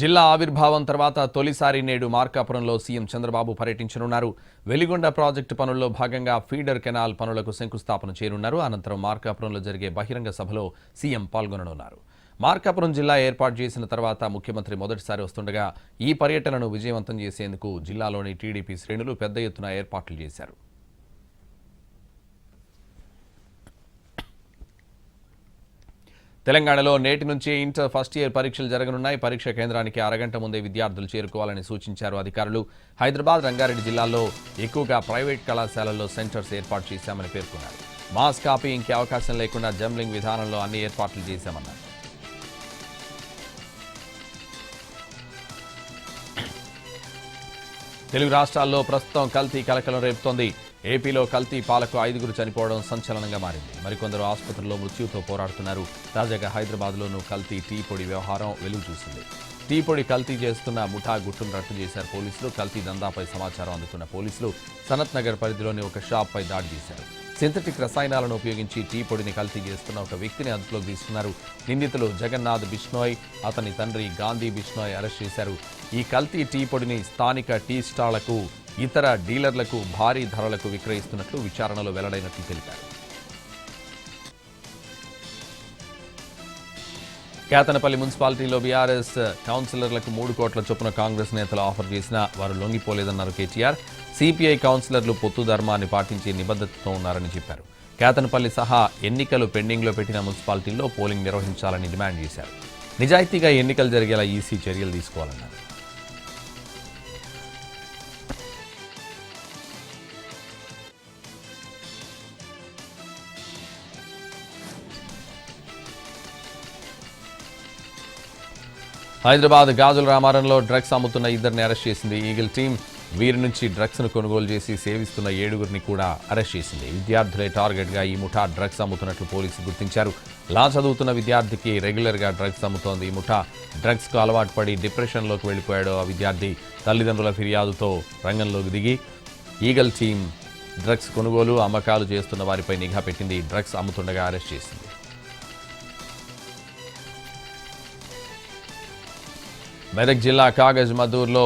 జిల్లా ఆవిర్భావం తర్వాత తొలిసారి నేడు మార్కాపురంలో సీఎం చంద్రబాబు పర్యటించనున్నారు. వెలిగొండ ప్రాజెక్టు పనుల్లో భాగంగా ఫీడర్ కెనాల్ పనులకు శంకుస్థాపన చేయనున్నారు. అనంతరం మార్కాపురంలో జరిగే బహిరంగ సభలో సీఎం పాల్గొననున్నారు. మార్కాపురం జిల్లా ఏర్పాటు చేసిన తర్వాత ముఖ్యమంత్రి మొదటిసారి వస్తుండగా ఈ పర్యటనను విజయవంతం చేసేందుకు జిల్లాలోని టీడీపీ శ్రేణులు పెద్ద ఎత్తున ఏర్పాట్లు చేశారు. తెలంగాణలో నేటి నుంచి ఇంటర్ ఫస్ట్ ఇయర్ పరీక్షలు జరగనున్నాయి. పరీక్ష కేంద్రానికి అరగంట ముందే విద్యార్థులు చేరుకోవాలని సూచించారు అధికారులు. హైదరాబాద్, రంగారెడ్డి జిల్లాల్లో ఎక్కువగా ప్రైవేట్ కళాశాలల్లో సెంటర్స్ ఏర్పాటు చేశామని పేర్కొన్నారు. మాస్ కాపీయింగ్కి అవకాశం లేకుండా జంబ్లింగ్ విధానంలో అన్ని ఏర్పాట్లు చేశామన్నారు. తెలుగు రాష్ట్రాల్లో ప్రస్తుతం కల్తీ కలకలం రేపుతోంది. ఏపీలో కల్తీ పాలకు 5గురు చనిపోవడం సంచలనంగా మారింది. మరికొందరు ఆసుపత్రుల్లో మృత్యుతో పోరాడుతున్నారు. తాజాగా హైదరాబాద్లోనూ కల్తీ టీ పొడి వ్యవహారం వెలుగు చూసింది. టీ పొడి కల్తీ చేస్తున్న ముఠా గుట్టును రట్టు చేశారు పోలీసులు. కల్తీ దందాపై సమాచారం అందుకున్న పోలీసులు సనత్ నగర్ పరిధిలోని ఒక షాప్పై దాడి చేశారు. సింథటిక్ రసాయనాలను ఉపయోగించి టీ పొడిని కల్తీ చేస్తున్న ఒక వ్యక్తిని అదుపులోకి తీసుకున్నారు. నిందితులు జగన్నాథ్ బిష్నోయ్, అతని తండ్రి గాంధీ బిష్నోయ్ అరెస్ట్ చేశారు. ఈ కల్తీ టీ పొడిని స్థానిక టీ స్టాళ్లకు, ఇతర డీలర్లకు భారీ ధరలకు విక్రయిస్తున్నట్లు విచారణలో వెల్లడైనట్లు తెలిపారు. కేతనపల్లి మున్సిపాలిటీలో బీఆర్ఎస్ కౌన్సిలర్లకు 3 కోట్ల చొప్పున కాంగ్రెస్ నేతలు ఆఫర్ చేసినా వారు లొంగిపోలేదన్నారు కేటీఆర్. సిపిఐ కౌన్సిలర్లు పొత్తు ధర్మాన్ని పాటించి నిబద్ధతతో ఉన్నారని చెప్పారు. కేతనపల్లి సహా ఎన్నికలు పెండింగ్లో పెట్టిన మున్సిపాలిటీల్లో పోలింగ్ నిర్వహించాలని డిమాండ్ చేశారు. నిజాయితీగా ఎన్నికలు జరిగేలా ఈసీ చర్యలు తీసుకోవాలన్నారు. హైదరాబాద్ గాజుల రామారంలో డ్రగ్స్ అమ్ముతున్న 2ని అరెస్ట్ చేసింది ఈగిల్ టీం. వీరి నుంచి డ్రగ్స్ను కొనుగోలు చేసి సేవిస్తున్న 7గురిని కూడా అరెస్ట్ చేసింది. విద్యార్థులే టార్గెట్గా ఈ ముఠా డ్రగ్స్ అమ్ముతున్నట్లు పోలీసులు గుర్తించారు. లా చదువుతున్న విద్యార్థికి రెగ్యులర్గా డ్రగ్స్ అమ్ముతోంది ఈ ముఠా. డ్రగ్స్కు అలవాటు పడి డిప్రెషన్లోకి వెళ్ళిపోయాడు ఆ విద్యార్థి. తల్లిదండ్రుల ఫిర్యాదుతో రంగంలోకి దిగి ఈగల్ టీం డ్రగ్స్ కొనుగోలు, అమ్మకాలు చేస్తున్న వారిపై నిఘా పెట్టింది. డ్రగ్స్ అమ్ముతుండగా అరెస్ట్ చేసింది. మెదక్ జిల్లా కాగజ్ మధూర్లో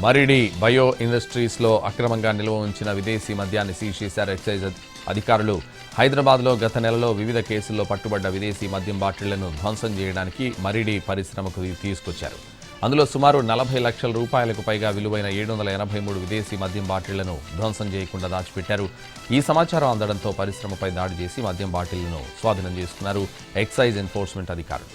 మరిడి బయో ఇండస్ట్రీస్లో అక్రమంగా నిల్వ ఉంచిన విదేశీ మద్యాన్ని సీజ్ చేశారు ఎక్సైజ్ అధికారులు. హైదరాబాద్లో గత నెలలో వివిధ కేసుల్లో పట్టుబడ్డ విదేశీ మద్యం బాటిళ్లను ధ్వంసం చేయడానికి మరిడి పరిశ్రమకు తీసుకొచ్చారు. అందులో సుమారు 40 లక్షల రూపాయలకు పైగా విలువైన 783 విదేశీ మద్యం బాటిళ్లను ధ్వంసం చేయకుండా దాచిపెట్టారు. ఈ సమాచారం అందడంతో పరిశ్రమపై దాడి చేసి మద్యం బాటిళ్లను స్వాధీనం చేసుకున్నారు ఎక్సైజ్ ఎన్ఫోర్స్మెంట్ అధికారులు.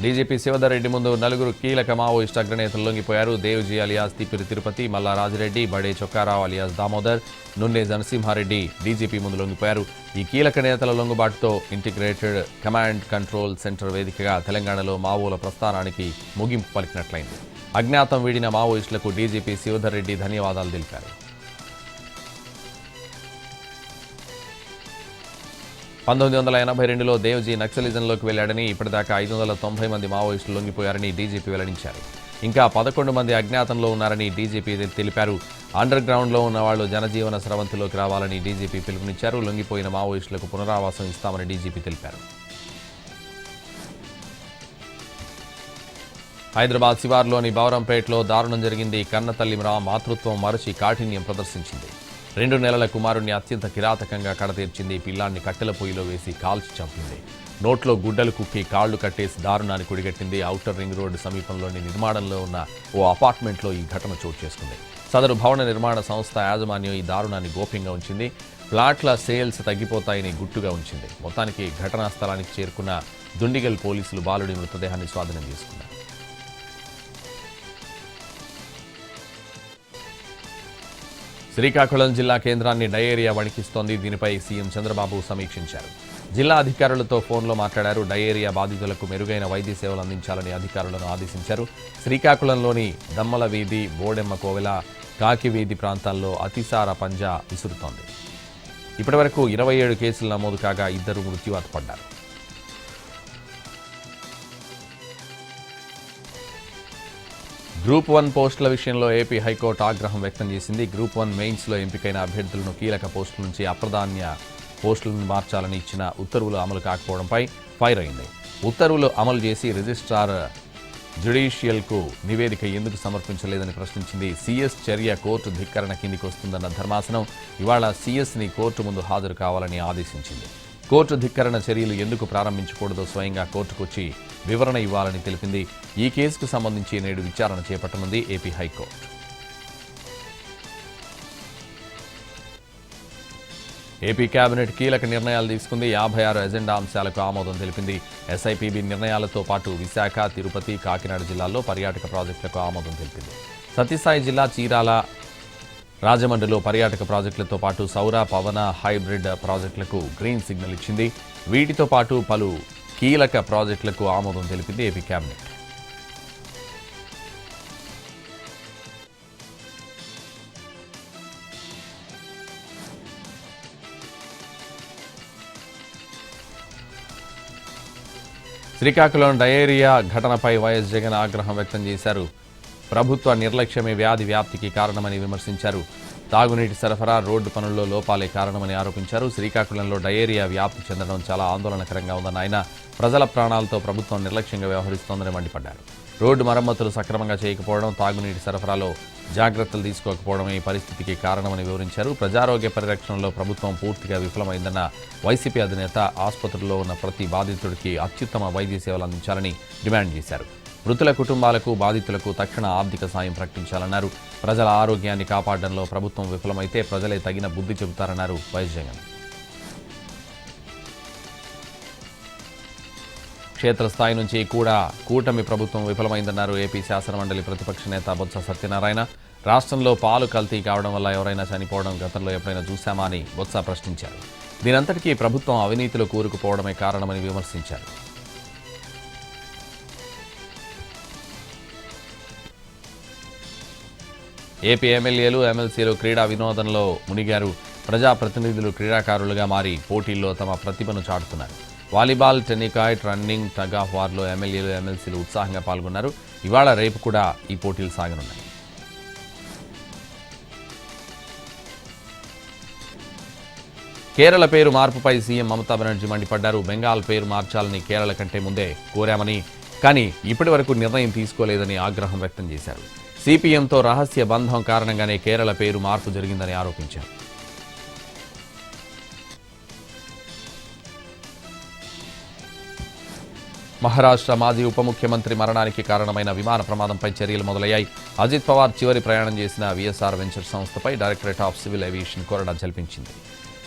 డీజీపీ శివధర్ రెడ్డి ముందు 4 కీలక మావోయిస్టు అగ్రనేతలు లొంగిపోయారు. దేవ్జీ అలియాస్ తిప్పిరి తిరుపతి, మల్లా రాజిరెడ్డి, బడే చొక్కారావు అలియాస్ దామోదర్, నున్నే నరసింహారెడ్డి డీజీపీ ముందు లొంగిపోయారు. ఈ కీలక నేతల లొంగుబాటుతో ఇంటిగ్రేటెడ్ కమాండ్ కంట్రోల్ సెంటర్ వేదికగా తెలంగాణలో మావోల ప్రస్థానానికి ముగింపు పలికినట్లయింది. అజ్ఞాతం వీడిన మావోయిస్టులకు డీజీపీ శివధర్ రెడ్డి ధన్యవాదాలు తెలిపారు. 1982లో దేవ్జీ నక్సలిజంలోకి వెళ్లాడని, ఇప్పటిదాకా 590 మంది మావోయిస్టులు లొంగిపోయారని డీజీపీ వెల్లడించారు. ఇంకా 11 మంది అజ్ఞాతంలో ఉన్నారని డీజీపీ తెలిపారు. అండర్ గ్రౌండ్లో ఉన్న వాళ్లు జనజీవన స్రవంతిలోకి రావాలని డీజీపీ పిలుపునిచ్చారు. లొంగిపోయిన మావోయిస్టులకు పునరావాసం ఇస్తామని డీజీపీ తెలిపారు. హైదరాబాద్ శివార్లోని బౌరంపేటలో దారుణం జరిగింది. కన్నతల్లి మాతృత్వం మరచి కాఠిన్యం ప్రదర్శించింది. 2 నెలల కుమారుణ్ణి అత్యంత కిరాతకంగా కడతీర్చింది. పిల్లాన్ని కట్టెల పొయ్యిలో వేసి కాల్చి చంపింది. నోట్లో గుడ్డలు కుక్కి కాళ్లు కట్టేసి దారుణాన్ని కుడిగట్టింది. ఔటర్ రింగ్ రోడ్డు సమీపంలోని నిర్మాణంలో ఉన్న ఓ అపార్ట్మెంట్లో ఈ ఘటన చోటు చేసుకుంది. సదరు భవన నిర్మాణ సంస్థ యాజమాన్యం ఈ దారుణాన్ని గోప్యంగా ఉంచింది. ప్లాట్ల సేల్స్ తగ్గిపోతాయని గుట్టుగా ఉంచింది. మొత్తానికి ఘటనా స్థలానికి చేరుకున్న దుండిగల్ పోలీసులు బాలుడి మృతదేహాన్ని స్వాధీనం చేసుకున్నారు. శ్రీకాకుళం జిల్లా కేంద్రాన్ని డయేరియా వణికిస్తోంది. దీనిపై సీఎం చంద్రబాబు సమీక్షించారు. జిల్లా అధికారులతో ఫోన్లో మాట్లాడారు. డయేరియా బాధితులకు మెరుగైన వైద్య సేవలు అందించాలని అధికారులను ఆదేశించారు. శ్రీకాకుళంలోని దమ్మల వీధి, బోడెమ్మ కోవెల, కాకి వీధి ప్రాంతాల్లో అతిసార పంజా విసురుతోంది. ఇప్పటివరకు 27 కేసులు నమోదు కాగా 2 మృత్యువాత పడ్డారు. గ్రూప్ 1 పోస్టుల విషయంలో ఏపీ హైకోర్టు ఆగ్రహం వ్యక్తం చేసింది. గ్రూప్ 1 మెయిన్స్లో ఎంపికైన అభ్యర్థులను కీలక పోస్టుల నుంచి అప్రధాన్య పోస్టులను మార్చాలని ఇచ్చిన ఉత్తర్వులు అమలు కాకపోవడంపై ఫైర్ అయింది. ఉత్తర్వులు అమలు చేసి రిజిస్ట్రార్ జ్యుడిషియల్కు నివేదిక ఎందుకు సమర్పించలేదని ప్రశ్నించింది. సీఎస్ చర్య కోర్టు ధిక్కరణ కిందికి వస్తుందన్న ధర్మాసనం ఇవాళ సీఎస్ని కోర్టు ముందు హాజరు కావాలని ఆదేశించింది. కోర్టు ధిక్కరణ చర్యలు ఎందుకు ప్రారంభించకూడదో స్వయంగా కోర్టుకొచ్చి వివరణ ఇవ్వాలని తెలిపింది. ఈ కేసుకు సంబంధించి నేడు విచారణ చేపట్టనుంది ఏపీ హైకోర్టు. ఏపీ కేబినెట్ కీలక నిర్ణయాలు తీసుకుంది. 56 ఎజెండా అంశాలకు ఆమోదం తెలిపింది. ఎస్ఐపిబి నిర్ణయాలతో పాటు విశాఖ, తిరుపతి, కాకినాడ జిల్లాల్లో పర్యాటక ప్రాజెక్టులకు ఆమోదం తెలిపింది. సత్యసాయి జిల్లా చీరాల, రాజమండ్రిలో పర్యాటక ప్రాజెక్టులతో పాటు సౌర, పవన, హైబ్రిడ్ ప్రాజెక్టులకు గ్రీన్ సిగ్నల్ ఇచ్చింది. వీటితో పాటు పలు కీలక ప్రాజెక్టులకు ఆమోదం తెలిపింది ఏపీ కేబినెట్. శ్రీకాకుళం డయేరియా ఘటనపై వైఎస్ జగన్ ఆగ్రహం వ్యక్తం చేశారు. ప్రభుత్వ నిర్లక్ష్యమే వ్యాధి వ్యాప్తికి కారణమని విమర్శించారు. తాగునీటి సరఫరా, రోడ్డు పనుల్లో లోపాలే కారణమని ఆరోపించారు. శ్రీకాకుళంలో డయేరియా వ్యాప్తి చెందడం చాలా ఆందోళనకరంగా ఉందన్న ఆయన ప్రజల ప్రాణాలతో ప్రభుత్వం నిర్లక్ష్యంగా వ్యవహరిస్తోందని మండిపడ్డారు. రోడ్డు మరమ్మతులు సక్రమంగా చేయకపోవడం, తాగునీటి సరఫరాలో జాగ్రత్తలు తీసుకోకపోవడమే ఈ పరిస్థితికి కారణమని వివరించారు. ప్రజారోగ్య పరిరక్షణలో ప్రభుత్వం పూర్తిగా విఫలమైందన్న వైసీపీ అధినేత ఆసుపత్రుల్లో ఉన్న ప్రతి బాధితుడికి అత్యుత్తమ వైద్య సేవలు అందించాలని డిమాండ్ చేశారు. మృతుల కుటుంబాలకు, బాధితులకు తక్షణ ఆర్థిక సాయం ప్రకటించాలన్నారు. ప్రజల ఆరోగ్యాన్ని కాపాడడంలో ప్రభుత్వం విఫలమైతే ప్రజలే తగిన బుద్ధి చెబుతారన్నారు వైఎస్ జగన్. క్షేత్రస్థాయి నుంచి కూడా కూటమి ప్రభుత్వం విఫలమైందన్నారు ఏపీ శాసనమండలి ప్రతిపక్ష నేత బొత్స సత్యనారాయణ. రాష్ట్రంలో పాలు కల్తీ కావడం వల్ల ఎవరైనా చనిపోవడం గతంలో ఎప్పుడైనా చూశామా అని బొత్స ప్రశ్నించారు. దీనంతటికీ ప్రభుత్వం అవినీతిలో కూరుకుపోవడమే కారణమని విమర్శించారు. ఏపీ ఎమ్మెల్యేలు, ఎమ్మెల్సీలు క్రీడా వినోదంలో మునిగారు. ప్రజాప్రతినిధులు క్రీడాకారులుగా మారి పోటీల్లో తమ ప్రతిభను చాటుతున్నారు. Volleyball, tennikoit, running, tug of వార్లో ఎమ్మెల్యేలు, ఎమ్మెల్సీలు ఉత్సాహంగా పాల్గొన్నారు. ఇవాళ రేపు కూడా ఈ పోటీలు సాగనున్నాయి. కేరళ పేరు మార్పుపై సీఎం మమతా బెనర్జీ మండిపడ్డారు. బెంగాల్ పేరు మార్చాలని కేరళ కంటే ముందే కోరామని, కానీ ఇప్పటి వరకు నిర్ణయం తీసుకోలేదని ఆగ్రహం వ్యక్తం చేశారు. సిపిఎంతో రహస్య బంధం కారణంగానే కేరళ పేరు మార్పు జరిగిందని ఆరోపించారు. మహారాష్ట్ర మాజీ ఉప ముఖ్యమంత్రి మరణానికి కారణమైన విమాన ప్రమాదంపై చర్యలు మొదలయ్యాయి. అజిత్ పవార్ చివరి ప్రయాణం చేసిన విఎస్ఆర్ వెంచర్స్ సంస్థపై డైరెక్టరేట్ ఆఫ్ సివిల్ ఏవియేషన్ కొరడా జల్పించింది.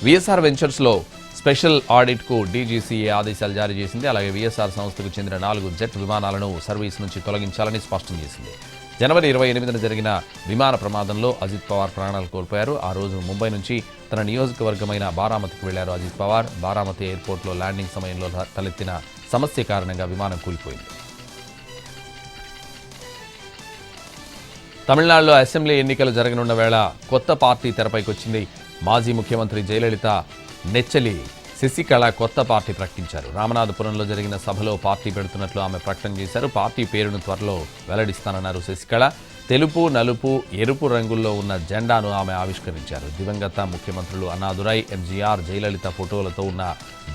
విఎస్ఆర్ వెంచర్స్లో స్పెషల్ ఆడిట్కు డీజీసీఏ ఆదేశాలు జారీ చేసింది. అలాగే విఎస్ఆర్ సంస్థకు చెందిన 4 జెట్ విమానాలను సర్వీస్ నుంచి తొలగించాలని స్పష్టం చేసింది. జనవరి 28న జరిగిన విమాన ప్రమాదంలో అజిత్ పవార్ ప్రాణాలు కోల్పోయారు. ఆ రోజు ముంబై నుంచి తన నియోజకవర్గమైన బారామతికి వెళ్లారు అజిత్ పవార్. బారామతి ఎయిర్పోర్ట్లో ల్యాండింగ్ సమయంలో తలెత్తిన సమస్య కారణంగా విమానం కూలిపోయింది. తమిళనాడులో అసెంబ్లీ ఎన్నికలు జరగనున్న వేళ కొత్త పార్టీ తెరపైకొచ్చింది. మాజీ ముఖ్యమంత్రి జయలలిత నెచ్చలి శశికళ కొత్త పార్టీ ప్రకటించారు. రామనాథపురంలో జరిగిన సభలో పార్టీ పెడుతున్నట్లు ఆమె ప్రకటన చేశారు. పార్టీ పేరును త్వరలో వెల్లడిస్తానన్నారు శశికళ. తెలుపు, నలుపు, ఎరుపు రంగుల్లో ఉన్న జెండాను ఆమె ఆవిష్కరించారు. దివంగత ముఖ్యమంత్రులు అన్నాదురై, ఎంజీఆర్, జయలలిత ఫోటోలతో ఉన్న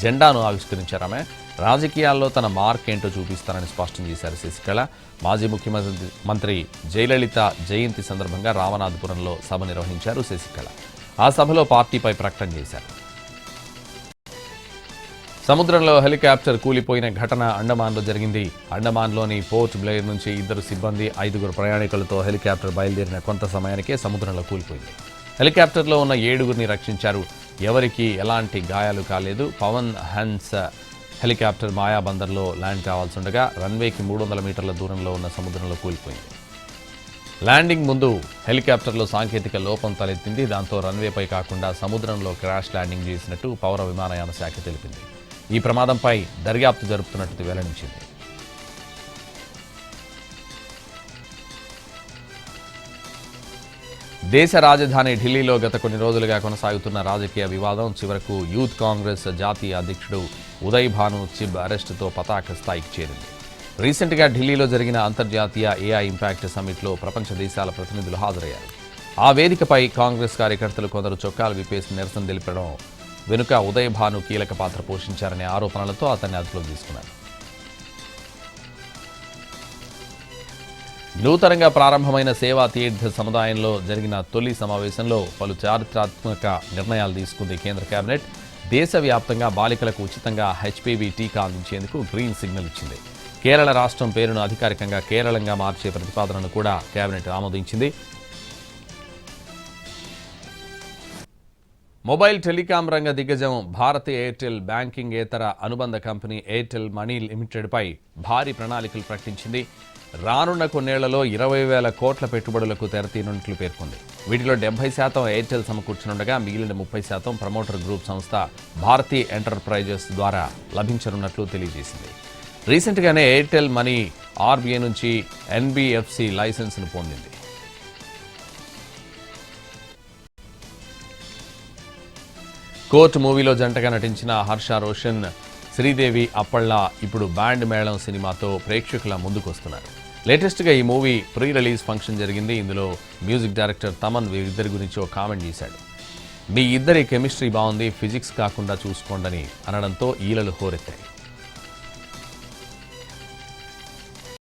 జెండాను ఆవిష్కరించారు ఆమె. రాజకీయాల్లో తన మార్క్ ఏంటో చూపిస్తారని స్పష్టం చేశారు శశికళ. మాజీ ముఖ్యమంత్రి జయలలిత జయంతి సందర్భంగా రామనాథపురంలో సభ నిర్వహించారు శశికళ. ఆ సభలో పార్టీపై ప్రకటన చేశారు. సముద్రంలో హెలికాప్టర్ కూలిపోయిన ఘటన అండమాన్లో జరిగింది. అండమాన్లోని పోర్ట్ బ్లెయిర్ నుంచి 2 సిబ్బంది, 5 ప్రయాణికులతో హెలికాప్టర్ బయలుదేరిన కొంత సమయానికే సముద్రంలో కూలిపోయింది. హెలికాప్టర్లో ఉన్న 7గురిని రక్షించారు. ఎవరికీ ఎలాంటి గాయాలు కాలేదు. పవన్ హన్స్ హెలికాప్టర్ మాయాబందర్లో ల్యాండ్ కావాల్సిండగా రన్వేకి 300 మీటర్ల దూరంలో ఉన్న సముద్రంలో కూలిపోయింది. ల్యాండింగ్ ముందు హెలికాప్టర్లో సాంకేతిక లోపం తలెత్తింది. దాంతో రన్వేపై కాకుండా సముద్రంలో క్రాష్ ల్యాండింగ్ చేసినట్టు పౌర విమానయాన శాఖ తెలిపింది. ఈ ప్రమాదంపై దర్యాప్తు జరుపుతున్నట్టు వెల్లడించింది. దేశ రాజధాని ఢిల్లీలో గత కొన్ని రోజులుగా కొనసాగుతున్న రాజకీయ వివాదం చివరకు యూత్ కాంగ్రెస్ జాతీయ అధ్యక్షుడు ఉదయ్ భాను చిబ్ అరెస్టుతో పతాక స్థాయికి చేరింది. రీసెంట్గా ఢిల్లీలో జరిగిన అంతర్జాతీయ ఏఐ ఇంపాక్ట్ సమ్మిట్లో ప్రపంచ దేశాల ప్రతినిధులు హాజరయ్యారు. ఆ వేదికపై కాంగ్రెస్ కార్యకర్తలు కొందరు చొక్కాలు విప్పేసి నిరసన తెలిపడం వెనుక ఉదయ్ భాను కీలక పాత్ర పోషించారనే ఆరోపణలతో అతన్ని అదుపులోకి తీసుకున్నారు. నూతనంగా ప్రారంభమైన సేవా తీర్థ సముదాయంలో జరిగిన తొలి సమావేశంలో పలు చారిత్రాత్మక నిర్ణయాలు తీసుకుంది కేంద్ర కేబినెట్. దేశవ్యాప్తంగా బాలికలకు ఉచితంగా హెచ్పివి టీకా అందించేందుకు గ్రీన్ సిగ్నల్ ఇచ్చింది. కేరళ రాష్ట్రం పేరును అధికారికంగా కేరళంగా మార్చే ప్రతిపాదనను కూడా కేబినెట్ ఆమోదించింది. మొబైల్ టెలికాం రంగ దిగ్గజం భారతీ ఎయిర్టెల్ బ్యాంకింగేతర అనుబంధ కంపెనీ ఎయిర్టెల్ మనీ లిమిటెడ్పై భారీ ప్రణాళికలు ప్రకటించింది. రానున్న కొన్నేళ్లలో 20,000 కోట్ల పెట్టుబడులకు తెరతీనున్నట్లు పేర్కొంది. వీటిలో 70% ఎయిర్టెల్ సమకూర్చనుండగా మిగిలిన 30% ప్రమోటర్ గ్రూప్ సంస్థ భారతీ ఎంటర్ప్రైజెస్ ద్వారా లభించనున్నట్లు తెలియజేసింది. రీసెంట్గానే ఎయిర్టెల్ మనీ ఆర్బీఐ నుంచి ఎన్బీఎఫ్సి లైసెన్స్ను పొందింది. కోర్ట్ మూవీలో జంటగా నటించిన హర్ష రోషన్, శ్రీదేవి అప్పళ్ళ ఇప్పుడు బ్యాండ్ మేళం సినిమాతో ప్రేక్షకుల ముందుకొస్తున్నారు. లేటెస్ట్గా ఈ మూవీ ప్రీ రిలీజ్ ఫంక్షన్ జరిగింది. ఇందులో మ్యూజిక్ డైరెక్టర్ తమన్ వీరిద్దరి గురించి ఒక కామెంట్ చేశాడు. మీ ఇద్దరి కెమిస్ట్రీ బాగుంది, ఫిజిక్స్ కాకుండా చూసుకోండని అనడంతో ఈలలు హోరెత్తాయి.